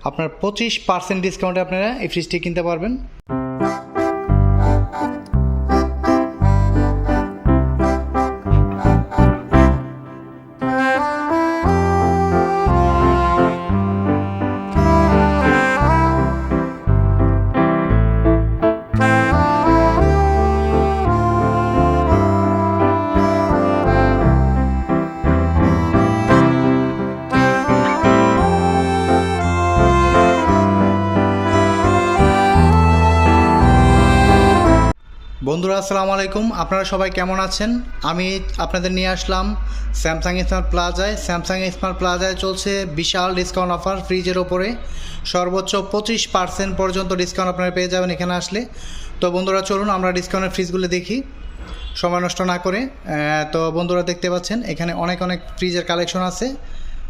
আপনার 25% ডিসকাউন্টে আপনারা এই ফ্রিজটি কিনতে পারবেন। বন্ধুরা আসসালামু আলাইকুম, আপনারা সবাই কেমন আছেন? আমি আপনাদের নিয়ে আসলাম স্যামসাং স্মার্ট প্লাজায়। স্যামসাং স্মার্ট প্লাজায় চলছে বিশাল ডিসকাউন্ট অফার। ফ্রিজের ওপরে সর্বোচ্চ 25% পর্যন্ত ডিসকাউন্ট আপনারা পেয়ে যাবেন এখানে আসলে। তো বন্ধুরা চলুন আমরা ডিসকাউন্টের ফ্রিজগুলো দেখি সময় নষ্ট না করে। তো বন্ধুরা দেখতে পাচ্ছেন এখানে অনেক ফ্রিজের কালেকশন আছে।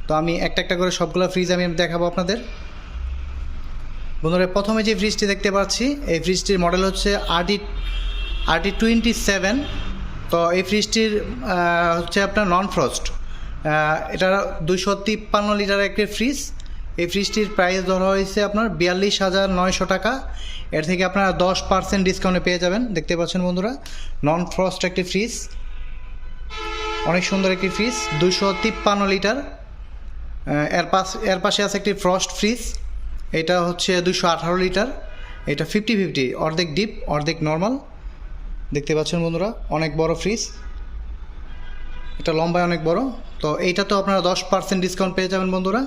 তো আমি একটা একটা করে সবগুলো ফ্রিজ আমি দেখাবো আপনাদের। বন্ধুরা প্রথমে যে ফ্রিজটি দেখতে পাচ্ছি এই ফ্রিজটির মডেল হচ্ছে RT27। তো এই ফ্রিজটির হচ্ছে আপনার নন ফ্রস্ট। এটা 253 লিটার একটি ফ্রিজ। এই ফ্রিজটির প্রাইস ধরা হয়েছে আপনার 42,900 টাকা। এর থেকে আপনারা 10% ডিসকাউন্টে পেয়ে যাবেন। দেখতে পাচ্ছেন বন্ধুরা নন ফ্রস্ট একটি ফ্রিজ, অনেক সুন্দর একটি ফ্রিজ, 253 লিটার। এর পাশে আছে একটি ফ্রস্ট ফ্রিজ, এটা হচ্ছে 218 লিটার। এটা 50-50, অর্ধেক ডিপ অর্ধেক নর্মাল। দেখতে পাচ্ছেন বন্ধুরা অনেক বড় ফ্রিজ, এটা লম্বায় অনেক বড়। তো এইটা তো আপনারা 10% ডিসকাউন্ট পেয়ে যাবেন বন্ধুরা।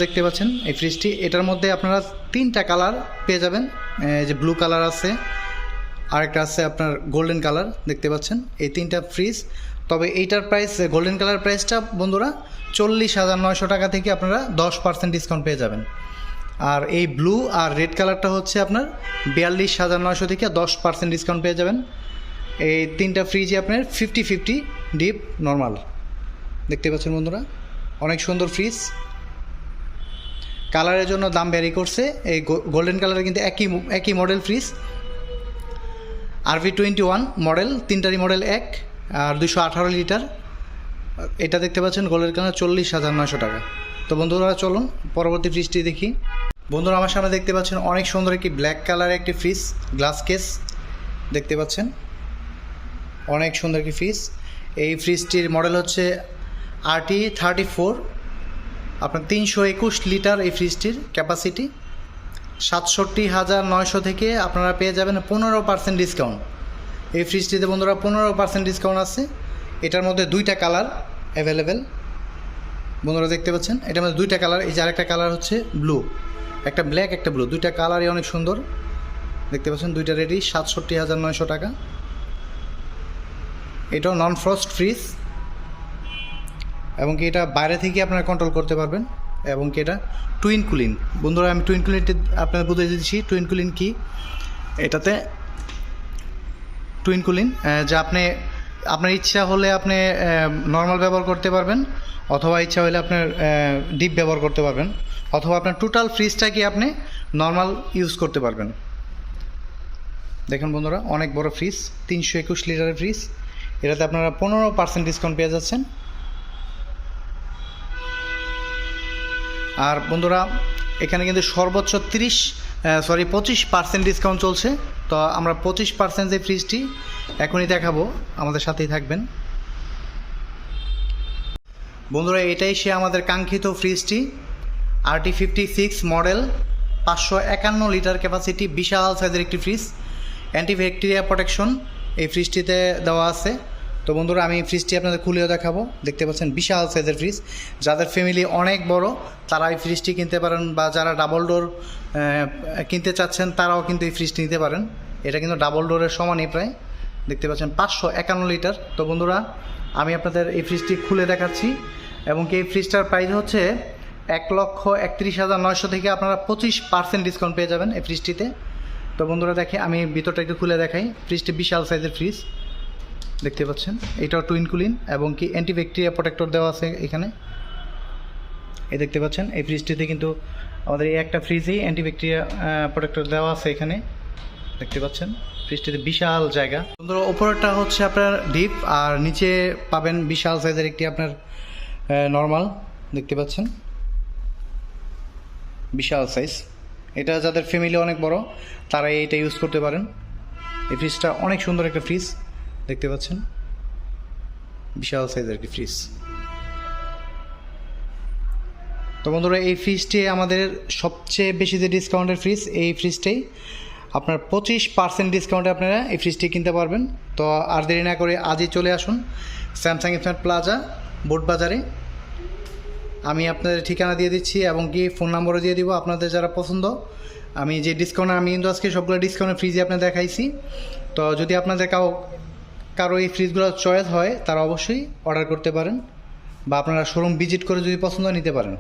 দেখতে পাচ্ছেন এই ফ্রিজটি, এটার মধ্যে আপনারা 3টা কালার পেয়ে যাবেন। যে ব্লু কালার আছে, আরেকটা আছে আপনার গোল্ডেন কালার। দেখতে পাচ্ছেন এই 3টা ফ্রিজ। তবে এইটার প্রাইস, গোল্ডেন কালার প্রাইসটা বন্ধুরা 40,900 টাকা থেকে আপনারা 10% ডিসকাউন্ট পেয়ে যাবেন। আর এই ব্লু আর রেড কালারটা হচ্ছে আপনার 42,900 থেকে 10% ডিসকাউন্ট পেয়ে যাবেন। এই 3টা ফ্রিজই আপনার 50-50 ডিপ নর্মাল। দেখতে পাচ্ছেন বন্ধুরা অনেক সুন্দর ফ্রিজ। কালারের জন্য দাম ভ্যারি করছে। এই গোল্ডেন কালারের কিন্তু একই মডেল ফ্রিজ, RV21 মডেল, 3টারই মডেল এক, আর 218 লিটার। এটা দেখতে পাচ্ছেন গোল্ডেন কালার 40,900 টাকা। তো বন্ধুরা চলুন পরবর্তী ফ্রিজটি দেখি। বন্ধুরা আমার সামনে দেখতে পাচ্ছেন অনেক সুন্দর একটি ব্ল্যাক কালারের একটি ফ্রিজ, গ্লাস কেস। দেখতে পাচ্ছেন অনেক সুন্দর একটি ফ্রিজ। এই ফ্রিজটির মডেল হচ্ছে RT34। আপনার 321 লিটার এই ফ্রিজটির ক্যাপাসিটি। 67,900 থেকে আপনারা পেয়ে যাবেন 15% ডিসকাউন্ট। এই ফ্রিজটিতে বন্ধুরা 15% ডিসকাউন্ট আছে। এটার মধ্যে 2টা কালার অ্যাভেলেবেল। বন্ধুরা দেখতে পাচ্ছেন এটার মধ্যে 2টা কালার। এই যে আরেকটা কালার হচ্ছে ব্লু, একটা ব্ল্যাক একটা ব্লু, 2টা কালারই অনেক সুন্দর। দেখতে পাচ্ছেন 2টা রেডি, 67,900 টাকা। এটাও নন ফ্রস্ট ফ্রিজ, এবং কি এটা বাইরে থেকে আপনারা কন্ট্রোল করতে পারবেন, এবং কি এটা টুইন কুলিং। বন্ধুরা আমি টুইন কুলিংটি আপনাদের বুঝিয়ে দিচ্ছি টুইন কুলিং কি। এটাতে টুইন কুলিং যা আপনার ইচ্ছা হলে আপনি নর্মাল ব্যবহার করতে পারবেন, অথবা ইচ্ছা হলে আপনার ডিপ ব্যবহার করতে পারবেন, অথবা আপনার টোটাল ফ্রিজটাকে আপনি নর্মাল ইউজ করতে পারবেন। দেখেন বন্ধুরা অনেক বড় ফ্রিজ, 321 লিটারের ফ্রিজ। এটাতে আপনারা 15% ডিসকাউন্ট পেয়ে যাচ্ছেন। আর বন্ধুরা এখানে কিন্তু সর্বোচ্চ 25% ডিসকাউন্ট চলছে। তো আমরা 25% যে ফ্রিজটি এখনই দেখাবো, আমাদের সাথেই থাকবেন বন্ধুরা। এটাই সে আমাদের কাঙ্ক্ষিত ফ্রিজটি, RT56 মডেল, 551 লিটার ক্যাপাসিটি, বিশাল সাইজের একটি ফ্রিজ। অ্যান্টিব্যাকটেরিয়া প্রোটেকশন এই ফ্রিজটিতে দেওয়া আছে। তো বন্ধুরা আমি ফ্রিজটি আপনাদের খুলেও দেখাবো। দেখতে পাচ্ছেন বিশাল সাইজের ফ্রিজ। যাদের ফ্যামিলি অনেক বড় তারা এই ফ্রিজটি কিনতে পারেন, বা যারা ডাবল ডোর কিনতে চাচ্ছেন তারাও কিন্তু এই ফ্রিজটি নিতে পারেন। এটা কিন্তু ডাবল ডোরের সমানই প্রায়। দেখতে পাচ্ছেন 551 লিটার। তো বন্ধুরা আমি আপনাদের এই ফ্রিজটি খুলে দেখাচ্ছি, এবং কি এই ফ্রিজটার প্রাইস হচ্ছে 1,31,900 থেকে আপনারা 25% ডিসকাউন্ট পেয়ে যাবেন এই ফ্রিজটিতে। তো বন্ধুরা দেখে আমি ভিতরটা একটু খুলে দেখাই। ফ্রিজটি বিশাল সাইজের ফ্রিজ, দেখতে পাচ্ছেন। এটাও টুইন কুলিং, এবং কি অ্যান্টিব্যাকটেরিয়া প্রোটেক্টর দেওয়া আছে এখানে। এই দেখতে পাচ্ছেন এই ফ্রিজটিতে কিন্তু আমাদের এই একটা ফ্রিজেই অ্যান্টিব্যাকটেরিয়া প্রোটেক্টর দেওয়া আছে এখানে। দেখতে পাচ্ছেন ফ্রিজটিতে বিশাল জায়গা। বন্ধুরা উপরেরটা হচ্ছে আপনার ডিপ, আর নিচে পাবেন বিশাল সাইজের একটি আপনার নর্মাল। দেখতে পাচ্ছেন বিশাল সাইজ। এটা যাদের ফ্যামিলি অনেক বড় তারা এইটা ইউজ করতে পারেন। এই ফ্রিজটা অনেক সুন্দর একটা ফ্রিজ, দেখতে পাচ্ছেন বিশাল সাইজের একটি ফ্রিজ। তো বন্ধুরা, এই ফ্রিজটি আমাদের সবচেয়ে বেশি যে ডিসকাউন্টের ফ্রিজ, এই ফ্রিজটাই আপনার 25% ডিসকাউন্টে আপনারা এই ফ্রিজটি কিনতে পারবেন। তো আর দেরি না করে আজই চলে আসুন স্যামসাং স্মার্ট প্লাজা বোট বাজারে। আমি আপনাদের ঠিকানা দিয়ে দিচ্ছি এবং কি ফোন নাম্বারও দিয়ে দিব। আপনাদের যারা পছন্দ, আমি যে ডিসকাউন্ট, আমি কিন্তু আজকে সবগুলো ডিসকাউন্টের ফ্রিজই আপনাদের দেখাইছি। তো যদি আপনাদের কারো এই ফ্রিজগুলো চয়েস হয় তারা অবশ্যই অর্ডার করতে পারেন, বা আপনারা শোরুম ভিজিট করে যদি পছন্দ নিতে পারেন।